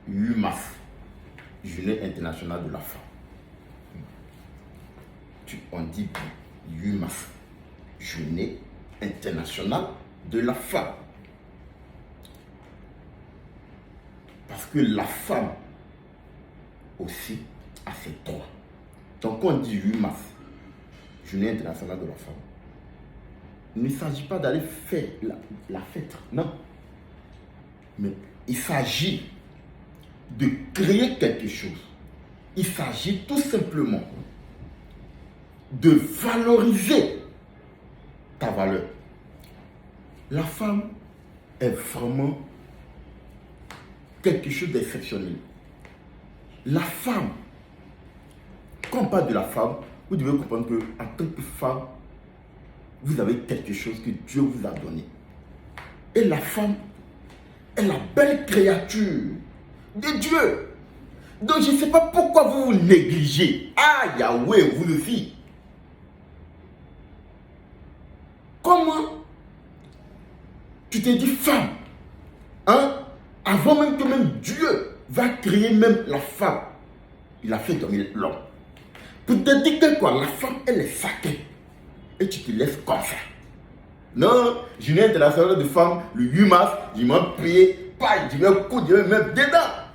UMAF, Journée internationale de la femme. On dit UMAF, Journée internationale de la femme. Parce que la femme aussi a ses droits. Donc quand on dit UMAF, Journée internationale de la femme, il ne s'agit pas d'aller faire la fête, non. Mais il s'agit de créer quelque chose. Il s'agit tout simplement de valoriser ta valeur. La femme est vraiment quelque chose d'exceptionnel. La femme, quand on parle de la femme, vous devez comprendre que en tant que femme, vous avez quelque chose que Dieu vous a donné. Et la femme est la belle créature de Dieu. Donc je ne sais pas pourquoi vous vous négligez. Ah, Yahweh, vous aussi. Comment tu t'es dit femme, hein? Avant même que même Dieu va créer même la femme, il a fait dormir l'homme. Pour te dire que quoi, la femme, elle est sacrée. Et tu te laisses comme ça. Non, Journée internationale de femmes, le 8 mars, je m'en payé, pas, je mets un coup, je vais mettre dedans.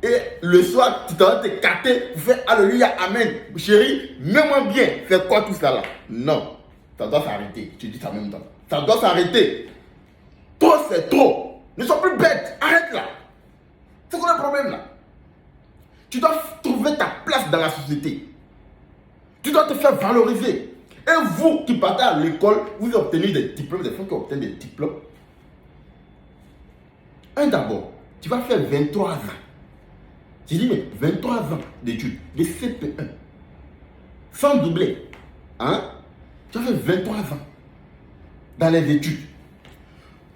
Et le soir, tu t'en vas te capter pour faire Alléluia, Amen. Chérie, mets-moi bien. Fais quoi tout ça là? Non, ça doit s'arrêter. Tu dis ça en même temps. Ça doit s'arrêter. Trop, c'est trop. Ne sois plus bête. Arrête là. C'est quoi le problème là? Tu dois trouver ta place dans la société. Tu dois te faire valoriser. Et vous qui partez à l'école, vous obtenez des diplômes, des femmes qui obtiennent des diplômes. D'abord, tu vas faire 23 ans. J'ai dit, mais 23 ans d'études, de CP1, sans doubler. Hein? Tu vas faire 23 ans dans les études.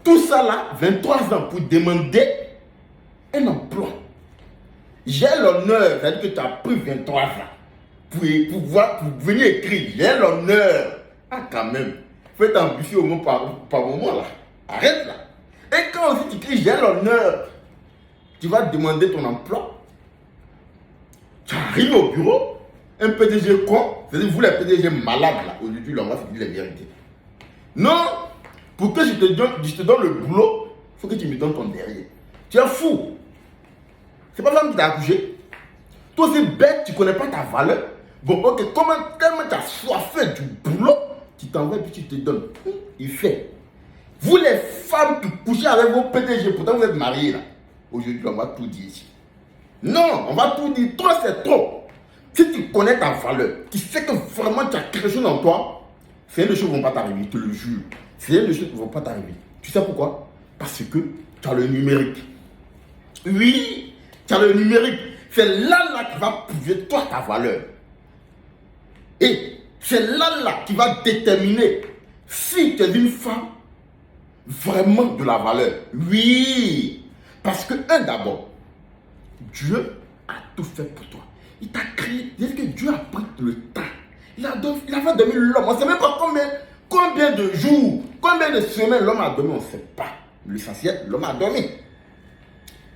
Tout ça là, 23 ans pour demander un emploi. J'ai l'honneur, c'est-à-dire que tu as pris 23 ans pour venir écrire. J'ai l'honneur. Ah, quand même. Faut être ambitieux au moins par moment là. Arrête là. Et quand aussi tu écris j'ai l'honneur, tu vas demander ton emploi. Tu arrives au bureau, un PDG con, c'est-à-dire vous les PDG malades là, aujourd'hui là, on va se dire la vérité. Non, pour que je te donne le boulot, il faut que tu me donnes ton derrière. Tu es fou. C'est pas femme qui t'a accouché. Toi aussi bête, tu connais pas ta valeur. Bon, ok, tellement tu as soifé du boulot, tu t'envoies et puis tu te donnes. Il fait. Vous les femmes qui couchez avec vos PDG, pourtant vous êtes mariés là. Aujourd'hui, on va tout dire ici. Non, on va tout dire. Toi, c'est trop. Si tu connais ta valeur, tu sais que vraiment tu as quelque chose en toi, c'est des choses qui ne vont pas t'arriver, je te le jure. C'est des choses qui ne vont pas t'arriver. Tu sais pourquoi? Parce que tu as le numérique. Oui, tu as le numérique. C'est là qui va prouver toi ta valeur. Et c'est là qui va déterminer si tu es une femme vraiment de la valeur. Oui, parce que d'abord, Dieu a tout fait pour toi. Il t'a créé. Est-ce que Dieu a pris le temps? Il a fait dormir l'homme. On ne sait même pas combien de jours, combien de semaines l'homme a dormi. On ne sait pas. L'essentiel, l'homme a dormi.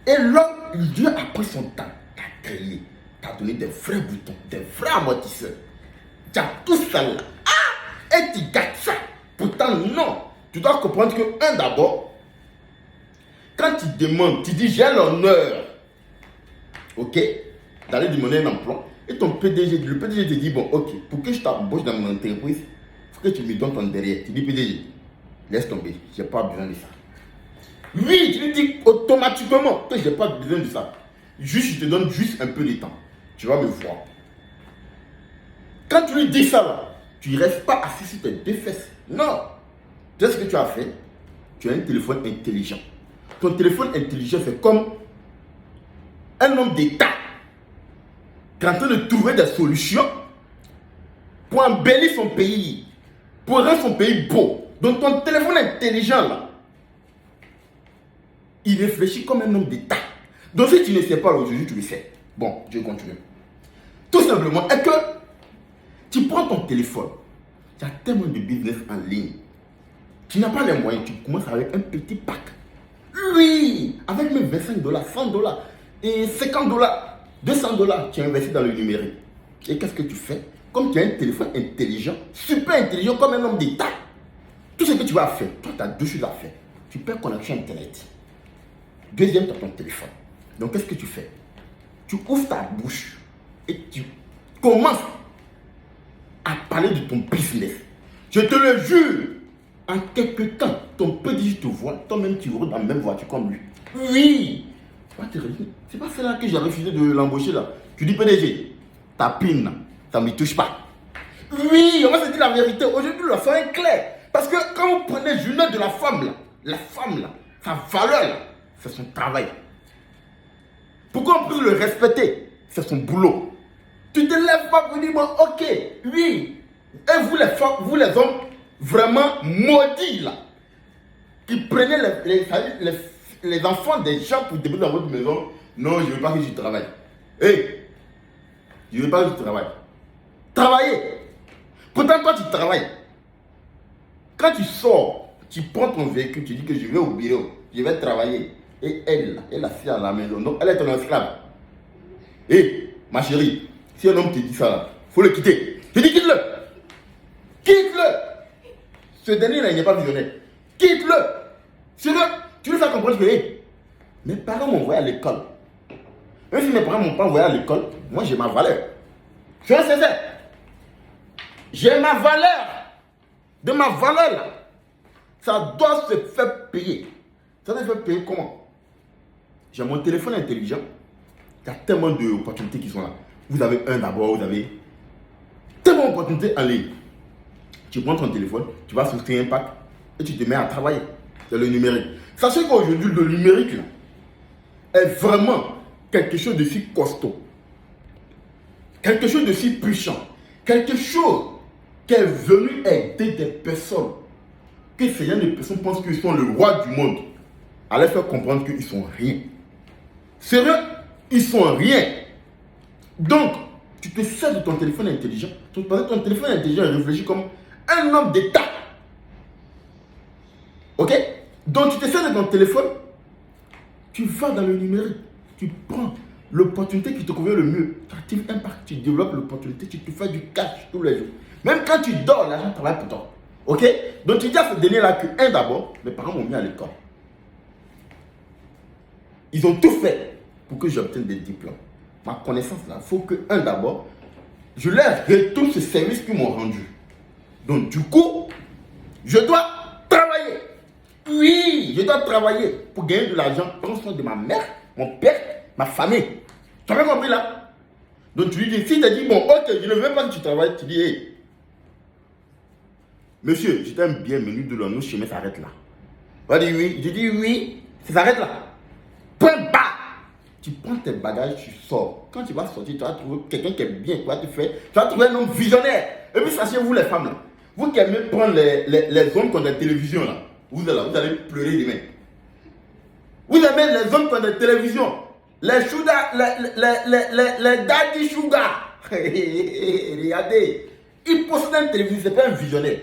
Et l'homme, Dieu a pris son temps. T'a créé. T'a donné des vrais boutons, des vrais amortisseurs. Tu as tout ça là. Ah! Et tu gâtes ça. Pourtant, non. Tu dois comprendre que, d'abord, quand tu demandes, tu dis j'ai l'honneur, ok, d'aller demander un emploi, et ton PDG, le PDG te dit bon, ok, pour que je t'embauche dans mon entreprise, il faut que tu me donnes ton derrière. Tu dis PDG, laisse tomber, je n'ai pas besoin de ça. Oui, tu lui dis automatiquement que je n'ai pas besoin de ça. Juste, je te donne juste un peu de temps. Tu vas me voir. Quand tu lui dis ça là, tu ne restes pas assis sur tes deux fesses. Non. Tu sais ce que tu as fait? Tu as un téléphone intelligent. Ton téléphone intelligent, c'est comme un homme d'État qui est en train de trouver des solutions pour embellir son pays, pour rendre son pays beau. Donc ton téléphone intelligent là, il réfléchit comme un homme d'État. Donc si tu ne sais pas aujourd'hui, tu le sais. Bon, je vais continuer. Tout simplement, est-ce que tu prends ton téléphone, tu as tellement de business en ligne, tu n'as pas les moyens, tu commences avec un petit pack. Oui, avec même $25, $100. et 50 dollars, 200 dollars, tu investis dans le numérique. Et qu'est-ce que tu fais? Comme tu as un téléphone intelligent, super intelligent, comme un homme d'État, tout ce que tu vas faire, toi, tu as deux choses à faire. Tu peux connexion Internet. Deuxième, tu as ton téléphone. Donc, qu'est-ce que tu fais? Tu ouvres ta bouche et tu commences à parler de ton business. Je te le jure, en quelques temps, ton petit te voit, toi-même tu roules dans la même voiture comme lui. Oui! C'est pas celle-là que j'ai refusé de l'embaucher là. Tu dis PDG, ta pine, ça ne me touche pas. Oui, on va se dire la vérité. Aujourd'hui, la fin est claire. Parce que quand vous prenez le journal de la femme là, sa valeur là, c'est son travail. Pourquoi on peut le respecter? C'est son boulot. Tu ne te lèves pas pour dire, bon, ok, oui. Et vous les femmes, vous les hommes, vraiment maudits là, qui prenaient les enfants des gens pour débuter dans votre maison. Non, je ne veux pas que tu travailles. Je ne veux pas que tu travailles. Travailler. Pourtant, toi, tu travailles. Quand tu sors, tu prends ton véhicule, tu dis que je vais au bureau, je vais travailler. Et elle assise à la maison. Donc, elle est ton esclave. Ma chérie, si un homme te dit ça, il faut le quitter. Je dis quitte-le. Quitte-le. Ce dernier-là, il n'est pas visionnaire. Quitte-le. Tu veux faire comprendre que mes parents m'ont envoyé à l'école. Même si mes parents ne m'ont pas envoyé à l'école, moi j'ai ma valeur. Je suis sincère. J'ai ma valeur. De ma valeur là. Ça doit se faire payer. Ça doit se faire payer comment? J'ai mon téléphone intelligent. Il y a tellement d'opportunités qui sont là. Vous avez un d'abord, vous avez tellement d'opportunités en ligne. Tu prends ton téléphone, tu vas souscrire un pack et tu te mets à travailler. C'est le numérique. Sachez qu'aujourd'hui, le numérique là, est vraiment quelque chose de si costaud. Quelque chose de si puissant. Quelque chose qui est venu aider des personnes. Que ces gens de personnes pensent qu'ils sont le roi du monde. À leur faire comprendre qu'ils sont rien. Sérieux, ils sont rien. Donc, tu te sers de ton téléphone intelligent. Ton téléphone intelligent réfléchit comme un homme d'État. Ok? Donc, tu te sers de ton téléphone. Tu vas dans le numérique. Tu prends l'opportunité qui te convient le mieux. Tu actives un pack, tu développes l'opportunité, tu te fais du cash tous les jours. Même quand tu dors, l'argent travaille pour toi. Ok? Donc, tu dis à ce dernier-là que, d'abord, mes parents m'ont mis à l'école. Ils ont tout fait pour que j'obtienne des diplômes. Ma connaissance là, il faut que, d'abord, je leur retourne ce service qu'ils m'ont rendu. Donc, du coup, je dois travailler. Oui, je dois travailler pour gagner de l'argent. Prendre soin de ma mère, mon père, ma famille. Tu as bien compris là? Donc, tu lui dis, si tu dis, bon, ok, je ne veux pas que tu travailles, tu dis, monsieur, je t'aime bien, mais nous de nos chemins s'arrêtent là. On dit oui, je dis oui, ça s'arrête là. Point bas. Tu prends tes bagages, tu sors. Quand tu vas sortir, tu vas trouver quelqu'un qui est bien, tu vas te faire, tu vas trouver un homme visionnaire. Et puis sachez-vous les femmes là, vous qui aimez prendre les hommes comme la télévision là, vous allez pleurer demain. Vous aimez les hommes comme la télévision, les sugar, les daddy sugar. Regardez, il possède une télévision, c'est pas un visionnaire.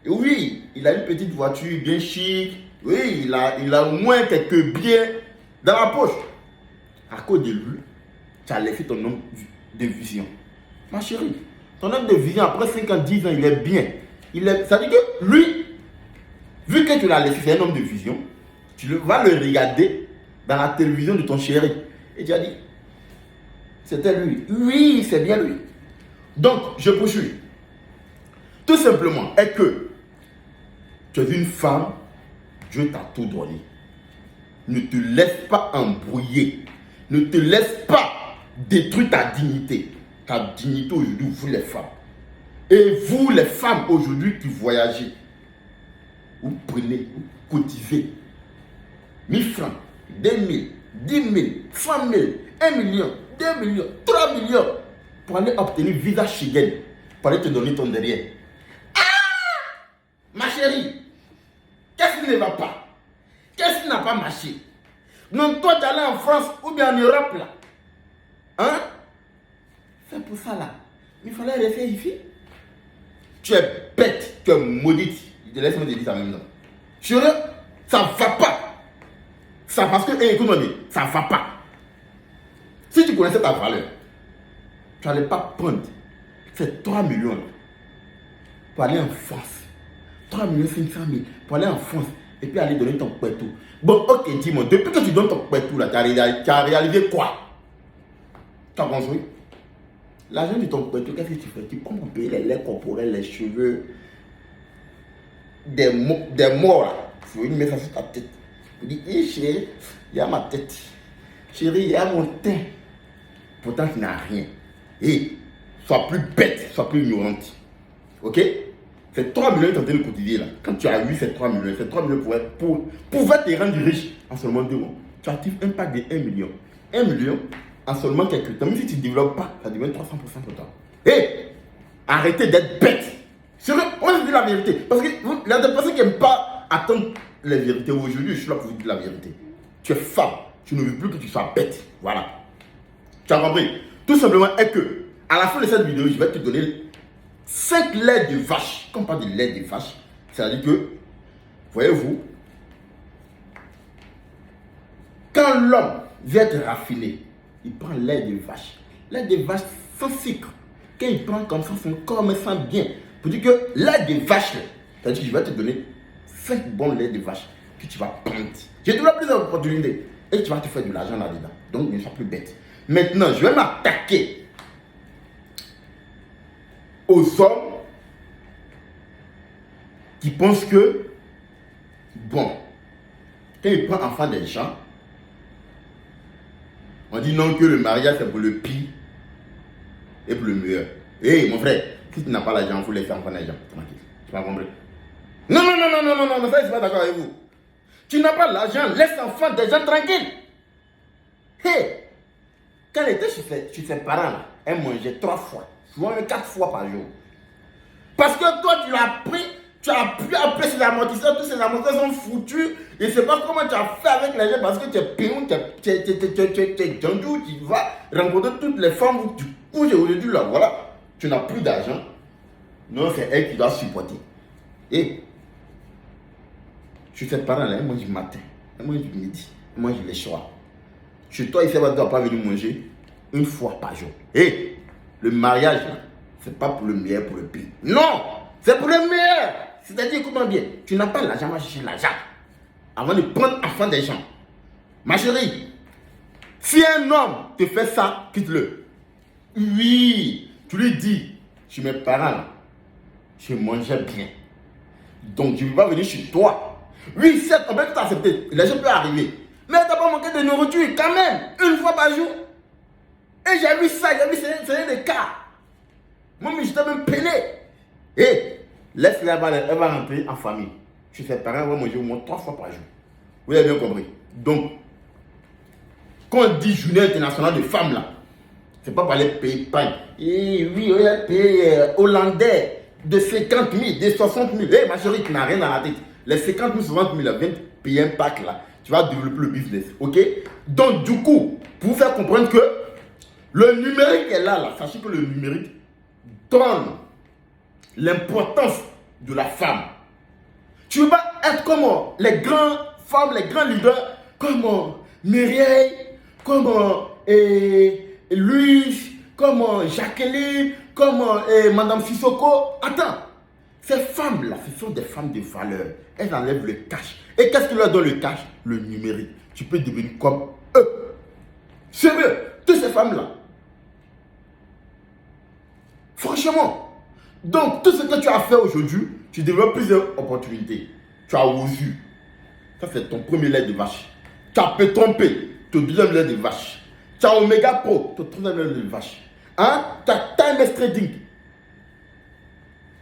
Et oui, il a une petite voiture bien chic. Oui, il a au moins quelques biens dans la poche. À cause de lui, tu as laissé ton homme de vision. Ma chérie, ton homme de vision, après 5 ans, 10 ans, il est bien. Ça veut dire que lui, vu que tu l'as laissé, c'est un homme de vision, tu vas le regarder dans la télévision de ton chéri. Et tu as dit, c'était lui. Oui, c'est bien lui. Donc, je poursuis. Tout simplement, est que tu es une femme, Dieu t'a tout donné. Ne te laisse pas embrouiller. Ne te laisse pas détruire ta dignité. Ta dignité aujourd'hui, vous les femmes. Et vous les femmes aujourd'hui qui voyagez, vous prenez, vous cotisez 1000 francs, 2000, 10 000, 100 000, 1 million, 2 millions, 3 millions pour aller obtenir visa Schengen, pour aller te donner ton derrière. Ma chérie, qu'est-ce qui ne va pas? Qu'est-ce qui n'a pas marché? Non, toi, tu es allé en France ou bien en Europe, là. Hein? C'est pour ça, là. Il fallait rester ici. Tu es bête, tu es maudite. Je te laisse me dire ça même. Chérie, ça ne va pas. Ça, parce que, écoute-moi bien, ça ne va pas. tu connaissais ta valeur, tu n'allais pas prendre ces 3 millions pour aller en France. 3 500 000 pour aller en France et puis aller donner ton pétou. Bon, ok, dis-moi, depuis que tu donnes ton pétou là, tu as réalisé quoi? Tu as construit? L'argent de ton pétou, qu'est-ce que tu fais? Tu prends pour payer les laits corporels, les cheveux, des morts là. Tu veux mettre ça sur ta tête. Tu dis, hé chérie, il y a ma tête. Chérie, il y a mon teint. Pourtant, tu n'as rien. Et sois plus bête, sois plus ignorante. Ok? Ces 3 millions que tu es en train de cotiser là, quand tu as eu ces 3 millions pouvaient te rendre riche en seulement 2 mois. Tu actives un pack de 1 million. 1 million en seulement quelques temps. Même si tu ne développes pas, ça devient 300% pour toi. Et arrêtez d'être bête. Sérieux, on va se dire la vérité. Parce que il y a des personnes qui n'aiment pas attendre les vérités. Aujourd'hui, je suis là pour vous dire la vérité. Tu es femme. Tu ne veux plus que tu sois bête. Voilà. Tu as compris? Tout simplement est que, à la fin de cette vidéo, je vais te donner 5 laits de vache. Quand on parle de lait de vache, c'est-à-dire que, voyez-vous, quand l'homme vient être raffiné, il prend lait de vache. Lait de vache sans sucre. Quand il prend comme ça, son corps me sent bien. Pour dire que lait de vache, c'est-à-dire que je vais te donner 5 bons laits de vache que tu vas prendre. J'ai toujours plus d'opportunités. Et tu vas te faire de l'argent là-dedans. Donc, ne sois plus bête. Maintenant, je vais m'attaquer aux hommes qui pensent que, bon, quand il prend enfant des gens, on dit non que le mariage c'est pour le pire et pour le meilleur. Hé, mon frère, si tu n'as pas l'argent, il faut laisser enfant des gens. Tranquille. Tu m'as compris? Non, ça, je suis pas d'accord avec vous. Tu n'as pas l'argent, laisse enfant des gens tranquilles. Hé, quand elle était chez ses parents, là, elle mangeait 3 fois, souvent 4 fois par jour. Parce que toi, tu l'as pris, tu as pu appeler ses amortisseurs, tous ces amortisseurs sont foutus. Je ne sais pas comment tu as fait avec les gens parce que tu es péon, tu es jandou, tu vas rencontrer toutes les femmes où tu couches aujourd'hui là, voilà. Tu n'as plus d'argent. Non, c'est elle qui doit supporter. Et chez ses parents là, elle mange du matin, elle mange du midi, elle mange les soirs. Chez toi, il ne va pas venir manger 1 fois par jour. Et le mariage, ce n'est pas pour le meilleur, pour le pire. Non, c'est pour le meilleur. C'est-à-dire, écoute-moi bien, tu n'as pas l'argent, va chercher l'argent. Avant de prendre enfant des gens. Ma chérie, si un homme te fait ça, quitte-le. Oui, tu lui dis, chez mes parents, je mangeais bien. Donc, je ne vais pas venir chez toi. Oui, certes, on peut tout accepter. Les gens peuvent arriver. Mais tu n'as pas manqué de nourriture quand même, 1 fois par jour. Et j'ai vu ça, j'ai vu c'est des cas. Moi, j'étais même peiné. Et laisse-la, elle va rentrer en famille. Chez ses parents, elle va manger au moins 3 fois par jour. Vous avez bien compris. Donc, quand on dit journée internationale de femmes, là, c'est pas pour aller payer paille. Et oui, on a payé hollandais de 50 000, de 60 000. Eh, ma chérie, tu n'as rien dans la tête. Les 50 000, 60 000, là, viens payer un pack là. Tu vas développer le business, ok? Donc, du coup, pour vous faire comprendre que le numérique est là. Sachez que le numérique donne l'importance de la femme. Tu ne veux pas être comme les grandes femmes, les grands leaders, comme Mireille, comme Louise, comme Jacqueline, comme Madame Sissoko. Attends, ces femmes-là, ce sont des femmes de valeur. Elles enlèvent le cash. Et qu'est-ce qui leur donne le cash? Le numérique. Tu peux devenir comme eux. Sérieux, toutes ces femmes-là. Franchement. Donc, tout ce que tu as fait aujourd'hui, tu développes plusieurs opportunités. Tu as osé. Ça, c'est ton premier lait de vache. Tu as pu tromper ton deuxième lait de vache. Tu as Omega Pro, ton troisième lait de vache. Hein? Tu as Timeless Trading.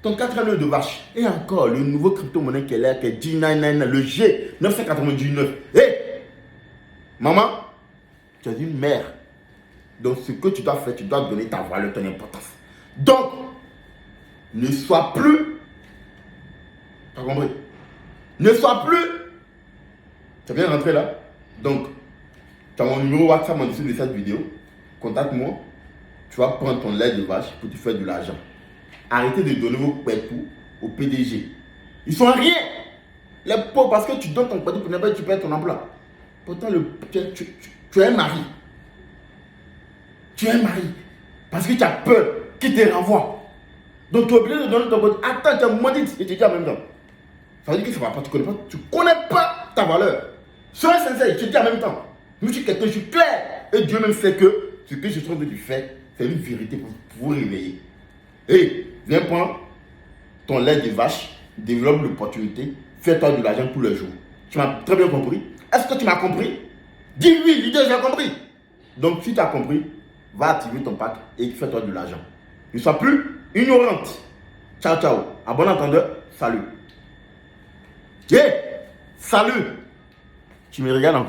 Ton quatrième lait de vache. Et encore, le nouveau crypto-monnaie qui est là, qui est G999, le G999. Hé! Maman, tu es une mère. Donc, ce que tu dois faire, tu dois donner ta valeur, ton importance. Donc, ne sois plus. Tu as compris? Ne sois plus. Tu as bien rentré là? Donc, tu as mon numéro WhatsApp en dessous de cette vidéo. Contacte-moi. Tu vas prendre ton lait de vache pour te faire de l'argent. Arrêtez de donner vos pétous au PDG. Ils sont rien. Les pauvres, parce que tu donnes ton pétou pour ne pas tu perds ton emploi. Pourtant, tu es un mari. Tu es un mari. Parce que tu as peur qu'il te renvoie. Donc tu es obligé de donner ton code. Attends, tu es maudite. Et tu dis en même temps. Ça veut dire que ça ne va pas. Tu connais pas ta valeur. Sois sincère, je te dis en même temps. Je suis quelqu'un, je suis clair. Et Dieu même sait que ce que je suis en train de faire, c'est une vérité pour vous réveiller. Et viens prendre ton lait de vache, développe l'opportunité, fais-toi de l'argent tous les jours. Tu m'as très bien compris? Est-ce que tu m'as compris? Dis oui, l'idée, j'ai compris. Donc si tu as compris, va activer ton pack et fais-toi de l'argent. Ne sois plus ignorante. Ciao, ciao. À bon entendeur, salut. Salut. Tu me regardes encore.